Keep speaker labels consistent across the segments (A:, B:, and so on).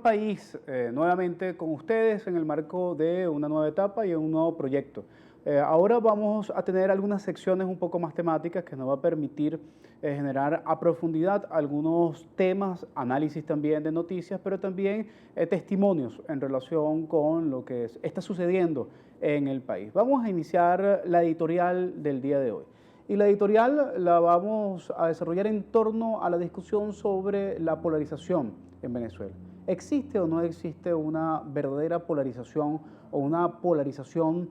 A: País, nuevamente con ustedes en el marco de una nueva etapa y un nuevo proyecto. Ahora vamos a tener algunas secciones un poco más temáticas que nos va a permitir generar a profundidad algunos temas, análisis también de noticias, pero también testimonios en relación con lo que está sucediendo en el país. Vamos a iniciar la editorial del día de hoy. Y la editorial la vamos a desarrollar en torno a la discusión sobre la polarización en Venezuela. ¿Existe o no existe una verdadera polarización o una polarización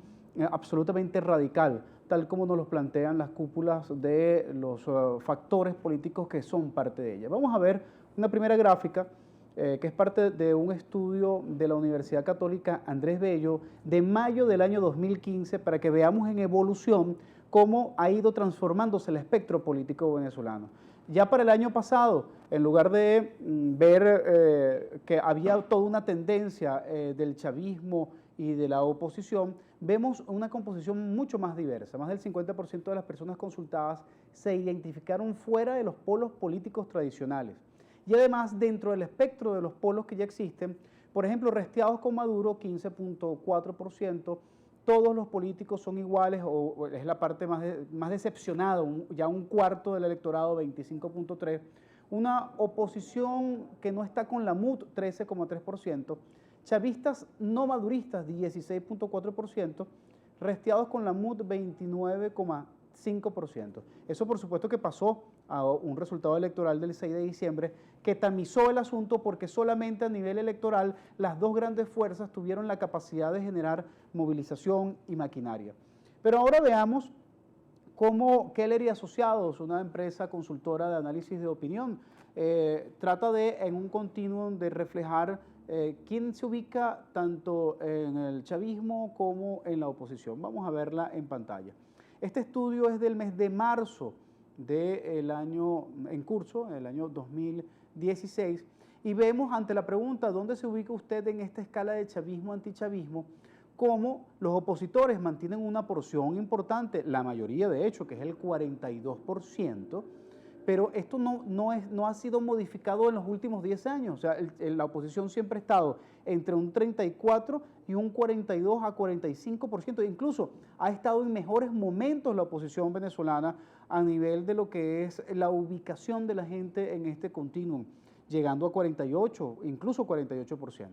A: absolutamente radical, tal como nos lo plantean las cúpulas de los factores políticos que son parte de ella? Vamos a ver una primera gráfica que es parte de un estudio de la Universidad Católica Andrés Bello de mayo del año 2015 para que veamos en evolución cómo ha ido transformándose el espectro político venezolano. Ya para el año pasado, en lugar de ver que había toda una tendencia del chavismo y de la oposición, vemos una composición mucho más diversa. Más del 50% de las personas consultadas se identificaron fuera de los polos políticos tradicionales. Y además, dentro del espectro de los polos que ya existen, por ejemplo, resteados con Maduro, 15.4%, todos los políticos son iguales, o es la parte más decepcionada, ya un cuarto del electorado, 25.3%, una oposición que no está con la MUD, 13.3%, chavistas no maduristas, 16.4%, resteados con la MUD, 29.5%. Eso por supuesto que pasó a un resultado electoral del 6 de diciembre que tamizó el asunto porque solamente a nivel electoral las dos grandes fuerzas tuvieron la capacidad de generar movilización y maquinaria. Pero ahora veamos cómo Keller y Asociados, una empresa consultora de análisis de opinión, trata de, en un continuum, de reflejar quién se ubica tanto en el chavismo como en la oposición. Vamos a verla en pantalla. Este estudio es del mes de marzo del año en curso, el año 2016, y vemos ante la pregunta ¿dónde se ubica usted en esta escala de chavismo-antichavismo? Cómo los opositores mantienen una porción importante, la mayoría de hecho, que es el 42%, pero esto no ha sido modificado en los últimos 10 años. O sea, la oposición siempre ha estado entre un 34 y un 42 a 45%. Incluso ha estado en mejores momentos la oposición venezolana a nivel de lo que es la ubicación de la gente en este continuum, llegando a 48, incluso 48%.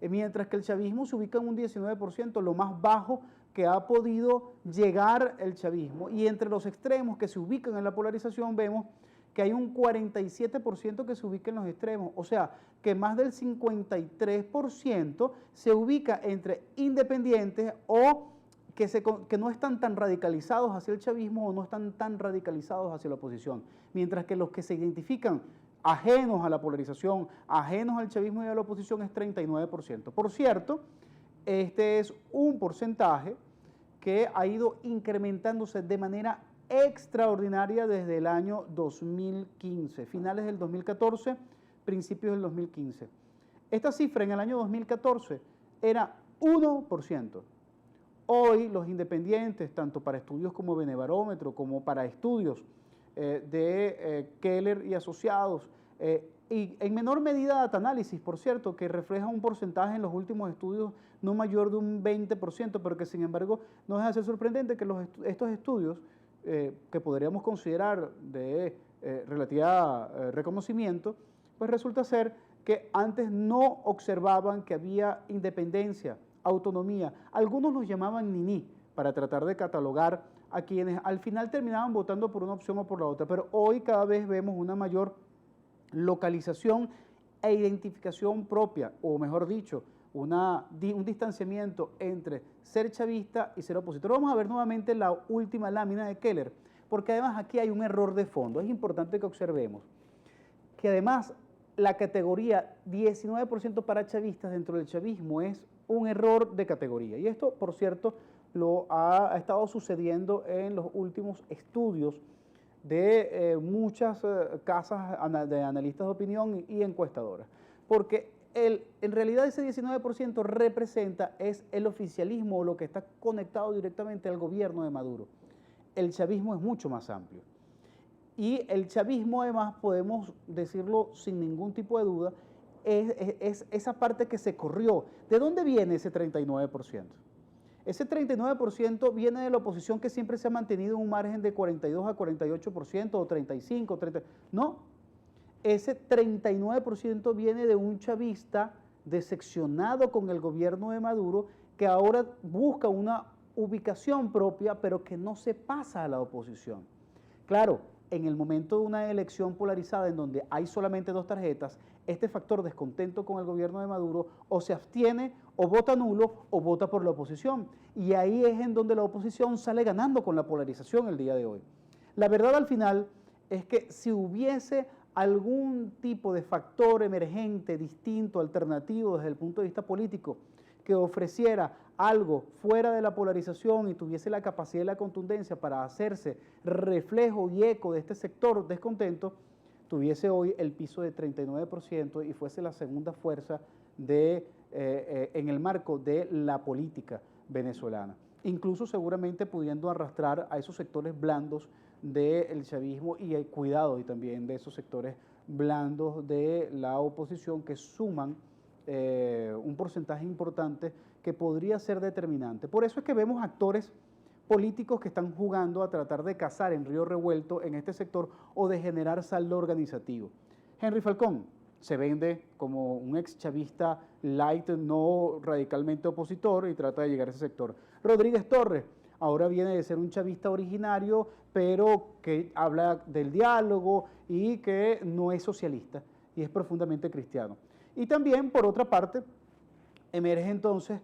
A: Mientras que el chavismo se ubica en un 19%, lo más bajo que ha podido llegar el chavismo, y entre los extremos que se ubican en la polarización vemos que hay un 47% que se ubica en los extremos, o sea, que más del 53% se ubica entre independientes o que no están tan radicalizados hacia el chavismo o no están tan radicalizados hacia la oposición, mientras que los que se identifican ajenos a la polarización, ajenos al chavismo y a la oposición es 39%. Por cierto, este es un porcentaje que ha ido incrementándose de manera extraordinaria desde el año 2015, finales del 2014, principios del 2015. Esta cifra en el año 2014 era 1%. Hoy los independientes, tanto para estudios como Benebarómetro, como para estudios de Keller y Asociados, y en menor medida Data-Análisis, por cierto, que refleja un porcentaje en los últimos estudios no mayor de un 20%, pero que sin embargo no deja de ser sorprendente que estos estudios, que podríamos considerar de relativa reconocimiento, pues resulta ser que antes no observaban que había independencia, autonomía. Algunos los llamaban niní para tratar de catalogar a quienes al final terminaban votando por una opción o por la otra, pero hoy cada vez vemos una mayor localización e identificación propia, o mejor dicho, un distanciamiento entre ser chavista y ser opositor. Vamos a ver nuevamente la última lámina de Keller, porque además aquí hay un error de fondo. Es importante que observemos que además la categoría 19% para chavistas dentro del chavismo es un error de categoría. Y esto, por cierto, lo ha estado sucediendo en los últimos estudios de muchas casas de analistas de opinión y encuestadoras. Porque en realidad ese 19% representa es el oficialismo o lo que está conectado directamente al gobierno de Maduro. El chavismo es mucho más amplio. Y el chavismo, además, podemos decirlo sin ningún tipo de duda, es esa parte que se corrió. ¿De dónde viene ese 39%? Ese 39% viene de la oposición que siempre se ha mantenido en un margen de 42 a 48% o 35, 30. No, ese 39% viene de un chavista decepcionado con el gobierno de Maduro que ahora busca una ubicación propia, pero que no se pasa a la oposición. Claro, en el momento de una elección polarizada en donde hay solamente dos tarjetas, este factor descontento con el gobierno de Maduro o se abstiene o vota nulo o vota por la oposición. Y ahí es en donde la oposición sale ganando con la polarización el día de hoy. La verdad al final es que si hubiese algún tipo de factor emergente, distinto, alternativo desde el punto de vista político, que ofreciera algo fuera de la polarización y tuviese la capacidad y la contundencia para hacerse reflejo y eco de este sector descontento, tuviese hoy el piso de 39% y fuese la segunda fuerza en el marco de la política venezolana. Incluso seguramente pudiendo arrastrar a esos sectores blandos del chavismo y el cuidado y también de esos sectores blandos de la oposición que suman un porcentaje importante que podría ser determinante. Por eso es que vemos actores políticos que están jugando a tratar de cazar en río revuelto en este sector o de generar saldo organizativo. Henry Falcón se vende como un ex chavista light, no radicalmente opositor y trata de llegar a ese sector. Rodríguez Torres ahora viene de ser un chavista originario, pero que habla del diálogo y que no es socialista y es profundamente cristiano. Y también, por otra parte, emerge entonces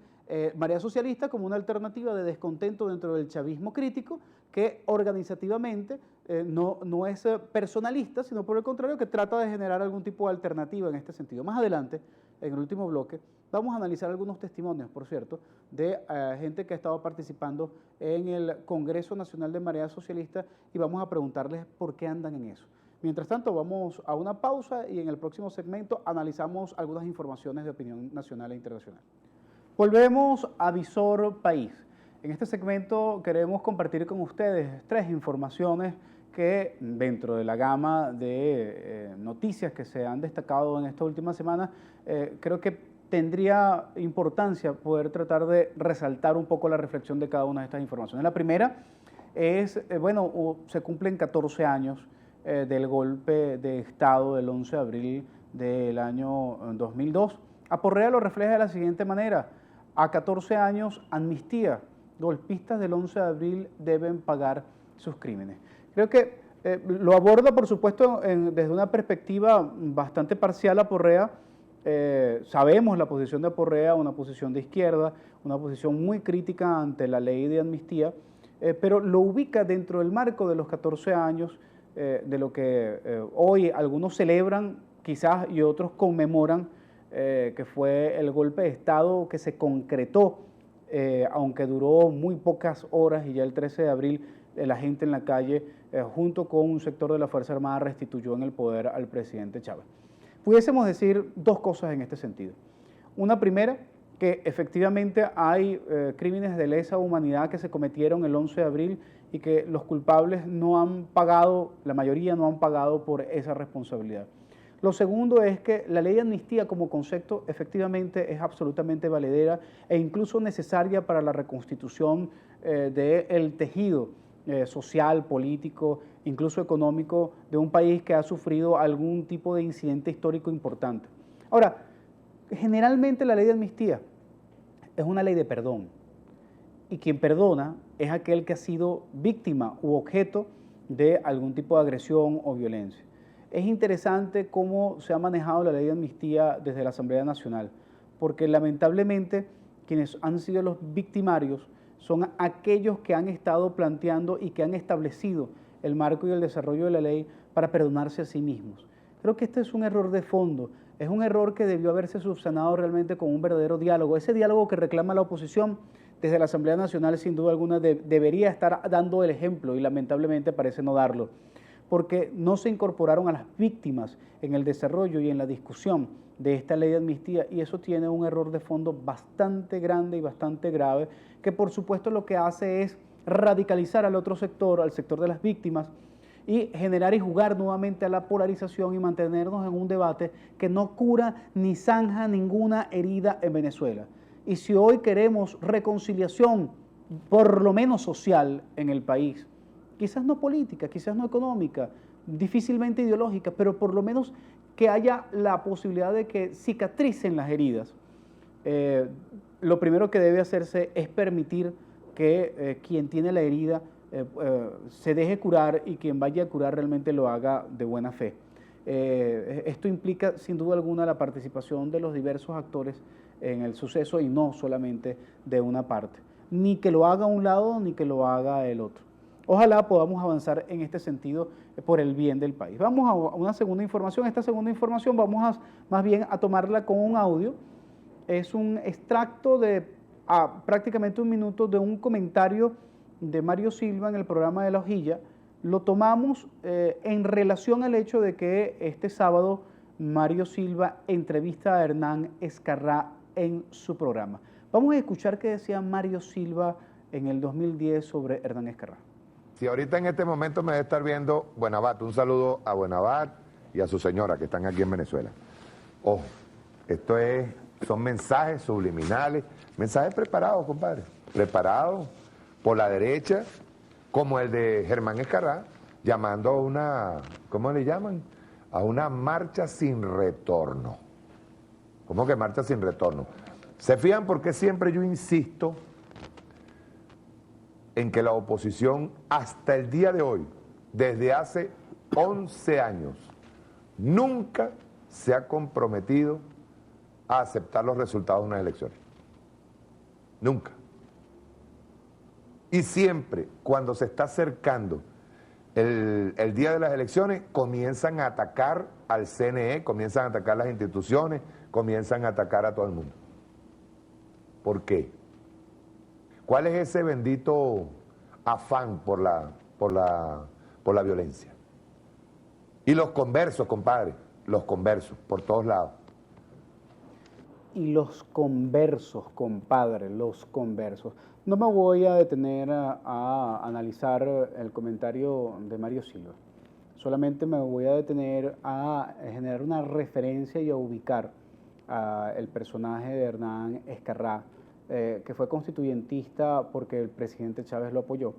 A: Marea Socialista como una alternativa de descontento dentro del chavismo crítico que organizativamente no es personalista, sino por el contrario que trata de generar algún tipo de alternativa en este sentido. Más adelante, en el último bloque, vamos a analizar algunos testimonios, por cierto, de gente que ha estado participando en el Congreso Nacional de Marea Socialista y vamos a preguntarles por qué andan en eso. Mientras tanto, vamos a una pausa y en el próximo segmento analizamos algunas informaciones de opinión nacional e internacional. Volvemos a Visor País. En este segmento queremos compartir con ustedes 3 informaciones que dentro de la gama de noticias que se han destacado en esta última semana, creo que tendría importancia poder tratar de resaltar un poco la reflexión de cada una de estas informaciones. La primera es, se cumplen 14 años del golpe de Estado del 11 de abril del año 2002. Aporrea lo refleja de la siguiente manera: a 14 años, amnistía, golpistas del 11 de abril deben pagar sus crímenes. Creo que lo aborda, por supuesto, desde una perspectiva bastante parcial Aporrea. Sabemos la posición de Aporrea, una posición de izquierda, una posición muy crítica ante la ley de amnistía, pero lo ubica dentro del marco de los 14 años de lo que hoy algunos celebran quizás y otros conmemoran, que fue el golpe de Estado que se concretó, aunque duró muy pocas horas y ya el 13 de abril la gente en la calle, junto con un sector de la Fuerza Armada, restituyó en el poder al presidente Chávez. Pudiésemos decir 2 cosas en este sentido. Una primera, que efectivamente hay crímenes de lesa humanidad que se cometieron el 11 de abril y que los culpables no han pagado, la mayoría no han pagado por esa responsabilidad. Lo segundo es que la ley de amnistía como concepto efectivamente es absolutamente valedera e incluso necesaria para la reconstitución del tejido social, político, incluso económico de un país que ha sufrido algún tipo de incidente histórico importante. Ahora, generalmente la ley de amnistía es una ley de perdón y quien perdona es aquel que ha sido víctima u objeto de algún tipo de agresión o violencia. Es interesante cómo se ha manejado la ley de amnistía desde la Asamblea Nacional, porque lamentablemente quienes han sido los victimarios son aquellos que han estado planteando y que han establecido el marco y el desarrollo de la ley para perdonarse a sí mismos. Creo que este es un error de fondo, es un error que debió haberse subsanado realmente con un verdadero diálogo. Ese diálogo que reclama la oposición desde la Asamblea Nacional sin duda alguna debería estar dando el ejemplo y lamentablemente parece no darlo, porque no se incorporaron a las víctimas en el desarrollo y en la discusión de esta ley de amnistía y eso tiene un error de fondo bastante grande y bastante grave que por supuesto lo que hace es radicalizar al otro sector, al sector de las víctimas y generar y jugar nuevamente a la polarización y mantenernos en un debate que no cura ni zanja ninguna herida en Venezuela. Y si hoy queremos reconciliación, por lo menos social, en el país, quizás no política, quizás no económica, difícilmente ideológica, pero por lo menos que haya la posibilidad de que cicatricen las heridas, lo primero que debe hacerse es permitir que quien tiene la herida se deje curar y quien vaya a curar realmente lo haga de buena fe. Esto implica sin duda alguna la participación de los diversos actores en el suceso y no solamente de una parte, ni que lo haga un lado ni que lo haga el otro. Ojalá podamos avanzar en este sentido por el bien del país. Vamos a una segunda información. Esta segunda información vamos más bien a tomarla con un audio. Es un extracto de prácticamente un minuto de un comentario de Mario Silva en el programa de La Hojilla. Lo tomamos en relación al hecho de que este sábado Mario Silva entrevista a Hernán Escarrá en su programa. Vamos a escuchar qué decía Mario Silva en el 2010 sobre Hernán Escarrá.
B: Si ahorita en este momento me debe estar viendo Buenabat, un saludo a Buenabat y a su señora que están aquí en Venezuela. Ojo, son mensajes subliminales, mensajes preparados, compadre, preparados por la derecha, como el de Germán Escarrá, llamando a una, ¿cómo le llaman? A una marcha sin retorno. ¿Cómo que marcha sin retorno? ¿Se fijan por qué siempre yo insisto en que la oposición hasta el día de hoy, desde hace 11 años, nunca se ha comprometido a aceptar los resultados de unas elecciones? Nunca. Y siempre, cuando se está acercando el día de las elecciones, comienzan a atacar al CNE, comienzan a atacar las instituciones, comienzan a atacar a todo el mundo. ¿Por qué? ¿Cuál es ese bendito afán por la violencia? Y los conversos, compadre, los conversos, por todos lados.
A: Y los conversos, compadre, los conversos. No me voy a detener a analizar el comentario de Mario Silva. Solamente me voy a detener a generar una referencia y a ubicar el personaje de Hernán Escarrá, que fue constituyentista porque el presidente Chávez lo apoyó,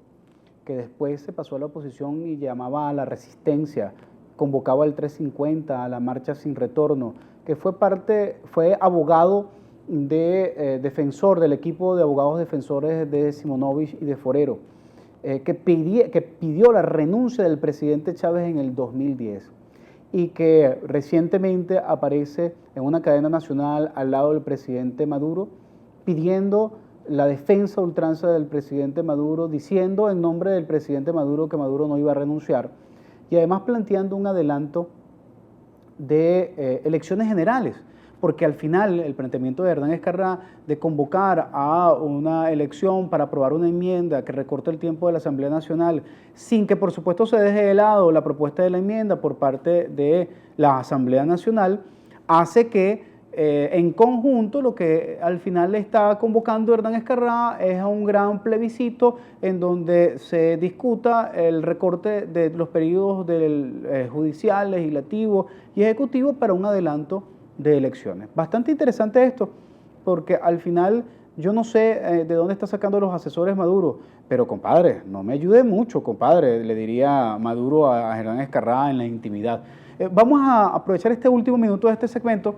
A: que después se pasó a la oposición y llamaba a la resistencia, convocaba el 350, a la marcha sin retorno, que fue abogado defensor del equipo de abogados defensores de Simonovich y de Forero, que pidió la renuncia del presidente Chávez en el 2010 y que recientemente aparece en una cadena nacional al lado del presidente Maduro pidiendo la defensa a ultranza del presidente Maduro, diciendo en nombre del presidente Maduro que Maduro no iba a renunciar y además planteando un adelanto de elecciones generales, porque al final el planteamiento de Hernán Escarrá de convocar a una elección para aprobar una enmienda que recorte el tiempo de la Asamblea Nacional, sin que por supuesto se deje de lado la propuesta de la enmienda por parte de la Asamblea Nacional, hace que en conjunto lo que al final le está convocando Hernán Escarrá es a un gran plebiscito en donde se discuta el recorte de los periodos del judicial, legislativo y ejecutivo para un adelanto de elecciones. Bastante interesante esto, porque al final yo no sé de dónde está sacando los asesores Maduro, pero compadre, no me ayude mucho, compadre, le diría Maduro a Hernán Escarrá en la intimidad. Vamos a aprovechar este último minuto de este segmento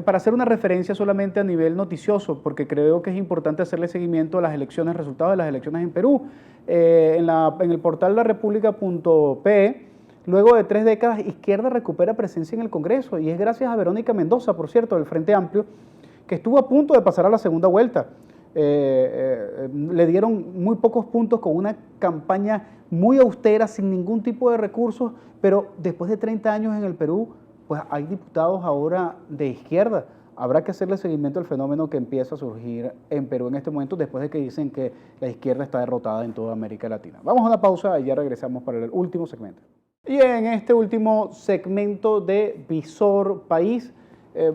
A: para hacer una referencia solamente a nivel noticioso, porque creo que es importante hacerle seguimiento a las elecciones, resultados de las elecciones en Perú. En el portal larepublica.pe, luego de 3 décadas, Izquierda recupera presencia en el Congreso, y es gracias a Verónica Mendoza, por cierto, del Frente Amplio, que estuvo a punto de pasar a la segunda vuelta. Le dieron muy pocos puntos con una campaña muy austera, sin ningún tipo de recursos, pero después de 30 años en el Perú, pues hay diputados ahora de izquierda. Habrá que hacerle seguimiento al fenómeno que empieza a surgir en Perú en este momento, después de que dicen que la izquierda está derrotada en toda América Latina. Vamos a una pausa y ya regresamos para el último segmento. Y en este último segmento de Visor País,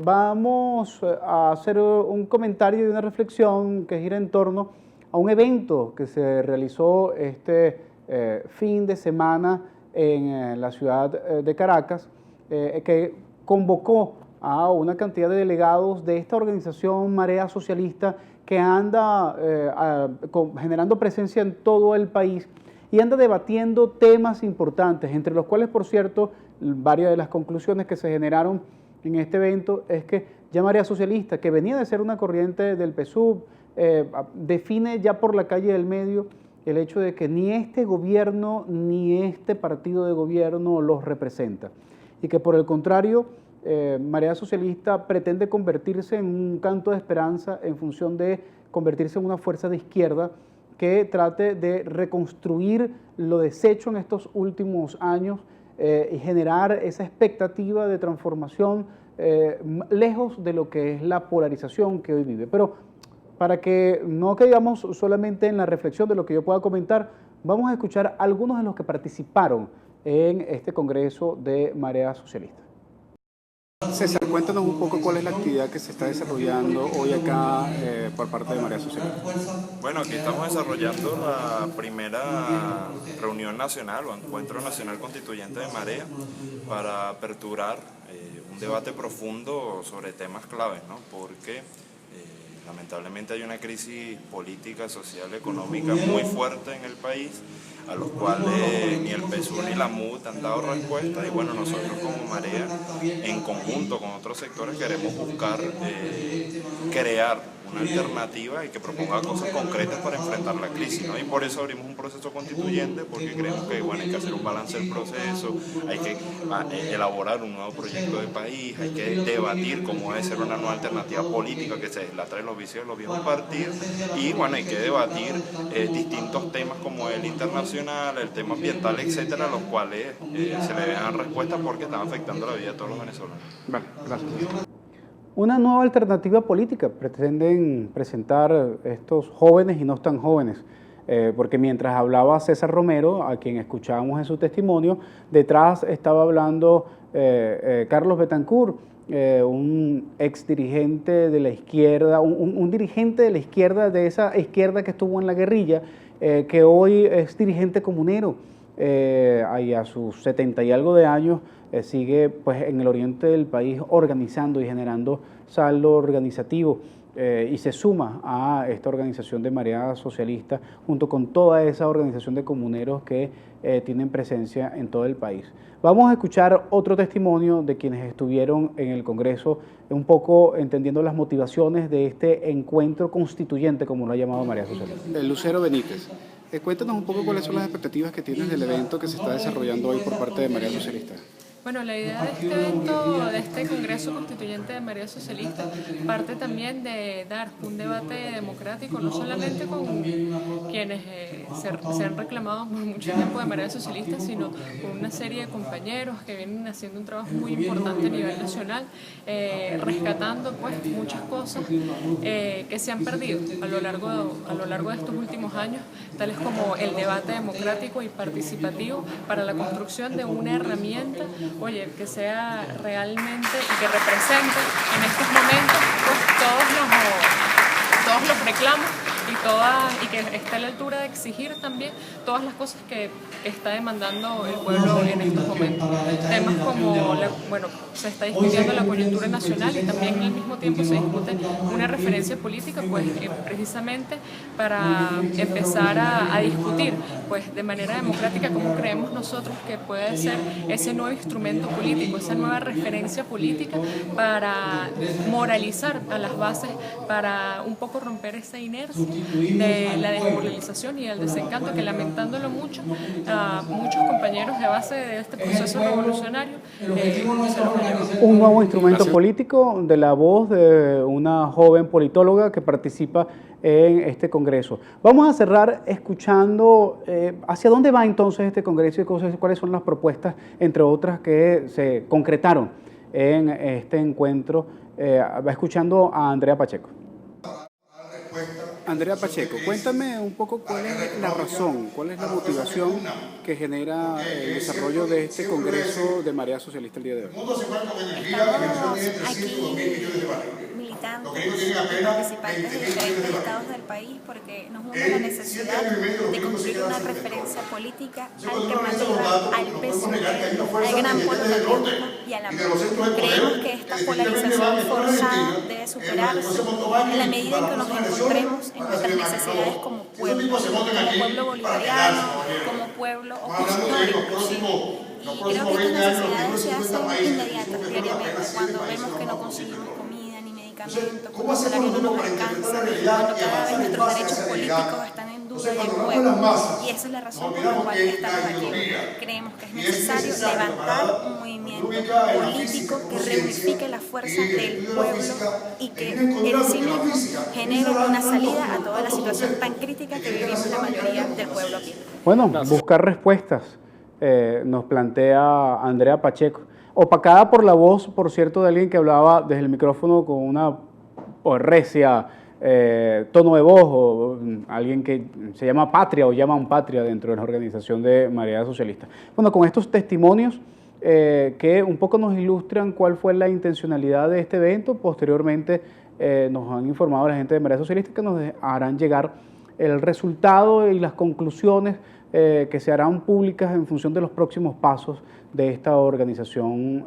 A: vamos a hacer un comentario y una reflexión que gira en torno a un evento que se realizó este fin de semana en la ciudad de Caracas, que convocó a una cantidad de delegados de esta organización Marea Socialista que anda generando presencia en todo el país y anda debatiendo temas importantes, entre los cuales, por cierto, varias de las conclusiones que se generaron en este evento es que ya Marea Socialista, que venía de ser una corriente del PSUV, define ya por la calle del medio el hecho de que ni este gobierno ni este partido de gobierno los representa y que por el contrario Marea Socialista pretende convertirse en un canto de esperanza en función de convertirse en una fuerza de izquierda que trate de reconstruir lo deshecho en estos últimos años y generar esa expectativa de transformación lejos de lo que es la polarización que hoy vive. Pero para que no quedamos solamente en la reflexión de lo que yo pueda comentar, vamos a escuchar a algunos de los que participaron en este Congreso de Marea Socialista. César, cuéntanos un poco cuál es la actividad que se está desarrollando hoy acá por parte de Marea Socialista.
C: Bueno, aquí estamos desarrollando la primera reunión nacional o encuentro nacional constituyente de Marea para aperturar un debate profundo sobre temas claves, ¿no? Porque lamentablemente hay una crisis política, social, económica muy fuerte en el país, a los cuales ni el PSUV ni la MUD han dado respuesta y bueno, nosotros como Marea, en conjunto con otros sectores, queremos buscar crear una alternativa y que proponga cosas concretas para enfrentar la crisis, ¿no? Y por eso abrimos un proceso constituyente, porque creemos que bueno, hay que hacer un balance del proceso, hay que elaborar un nuevo proyecto de país, hay que debatir cómo debe ser una nueva alternativa política que se deslatre de los vicios de los viejos partidos y bueno, hay que debatir distintos temas como el internacional, el tema ambiental, etcétera, los cuales se le deben dar respuesta porque están afectando la vida de todos los venezolanos.
A: Vale, gracias. Una nueva alternativa política pretenden presentar estos jóvenes y no tan jóvenes, porque mientras hablaba César Romero, a quien escuchábamos en su testimonio, detrás estaba hablando Carlos Betancur, un ex dirigente de la izquierda, un dirigente de la izquierda, de esa izquierda que estuvo en la guerrilla, que hoy es dirigente comunero, y a sus 70 y algo de años, sigue pues en el oriente del país organizando y generando saldo organizativo y se suma a esta organización de Marea Socialista junto con toda esa organización de comuneros que tienen presencia en todo el país. Vamos a escuchar otro testimonio de quienes estuvieron en el Congreso, un poco entendiendo las motivaciones de este encuentro constituyente, como lo ha llamado Marea Socialista. Lucero Benítez, cuéntanos un poco cuáles son las expectativas que tienes del evento que se está desarrollando hoy por parte de Marea Socialista.
D: Bueno, la idea de este evento, de este Congreso Constituyente de Marea Socialista, parte también de dar un debate democrático, no solamente con quienes se han reclamado por mucho tiempo de Marea Socialista, sino con una serie de compañeros que vienen haciendo un trabajo muy importante a nivel nacional, rescatando pues muchas cosas que se han perdido a lo largo de estos últimos años, tales como el debate democrático y participativo para la construcción de una herramienta que sea realmente y que represente en estos momentos pues, todos los reclamos y que esté a la altura de exigir también todas las cosas que está demandando el pueblo en estos momentos. Temas como, se está discutiendo la coyuntura nacional y también al mismo tiempo se discute una referencia política, pues precisamente para empezar a discutir pues de manera democrática cómo creemos nosotros que puede ser ese nuevo instrumento político, esa nueva referencia política para moralizar a las bases, para un poco romper esa inercia de la desmoralización y el desencanto que, lamentándolo mucho, muchos compañeros de base de este proceso revolucionario
A: un nuevo instrumento político de la voz de una joven politóloga que participa en este Congreso. Vamos a cerrar escuchando hacia dónde va entonces este Congreso y cuáles son las propuestas, entre otras, que se concretaron en este encuentro, escuchando a Andrea Pacheco. Andrea Pacheco, cuéntame un poco cuál es la razón, cuál es la motivación que genera el desarrollo de este Congreso de Marea Socialista el día de hoy.
E: Estamos aquí militantes y participantes de diferentes estados del país, porque nos une la necesidad de construir una referencia política alternativa al PSUV, al gran polo patriótico y a la MUD. Creemos que esta polarización forzada debe superarse en la medida en que nos encontremos en nuestras necesidades como pueblo bolivariano, como pueblo opositor inclusive. Y creo que estas necesidades se hacen inmediatas, diariamente, cuando vemos que no conseguimos comida ni medicamentos, cuando el salario no nos alcanza, cuando cada vez nuestros derechos políticos están en duda y en juego. Y esa es la razón por la cual estamos aquí. Creemos que es necesario levantar un movimiento político que reunifique la fuerza del pueblo y que en sí mismo genere una salida a toda la situación tan crítica que vivimos la mayoría del pueblo aquí.
A: Bueno, buscar respuestas. Nos plantea Andrea Pacheco, opacada por la voz, por cierto, de alguien que hablaba desde el micrófono con una recia tono de voz, o alguien que se llama Patria o llaman Patria dentro de la organización de Marea Socialista. Bueno, con estos testimonios que un poco nos ilustran cuál fue la intencionalidad de este evento, posteriormente nos han informado la gente de Marea Socialista que nos harán llegar el resultado y las conclusiones que se harán públicas en función de los próximos pasos de esta organización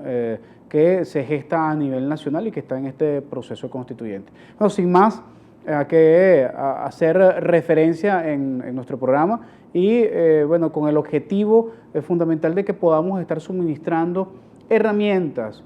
A: que se gesta a nivel nacional y que está en este proceso constituyente. Bueno, sin más que hacer referencia en nuestro programa y bueno, con el objetivo fundamental de que podamos estar suministrando herramientas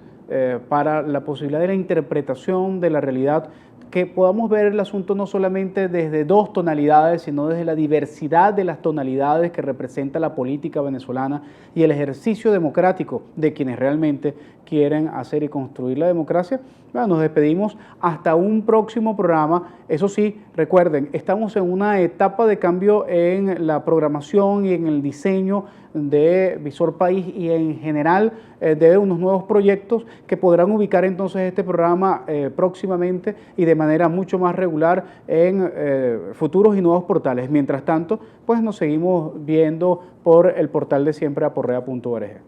A: para la posibilidad de la interpretación de la realidad, que podamos ver el asunto no solamente desde dos tonalidades, sino desde la diversidad de las tonalidades que representa la política venezolana y el ejercicio democrático de quienes realmente quieren hacer y construir la democracia. Bueno, nos despedimos hasta un próximo programa. Eso sí, recuerden, estamos en una etapa de cambio en la programación y en el diseño de Visor País y en general de unos nuevos proyectos que podrán ubicar entonces este programa próximamente y de manera mucho más regular en futuros y nuevos portales. Mientras tanto, pues nos seguimos viendo por el portal de siempre aporrea.org.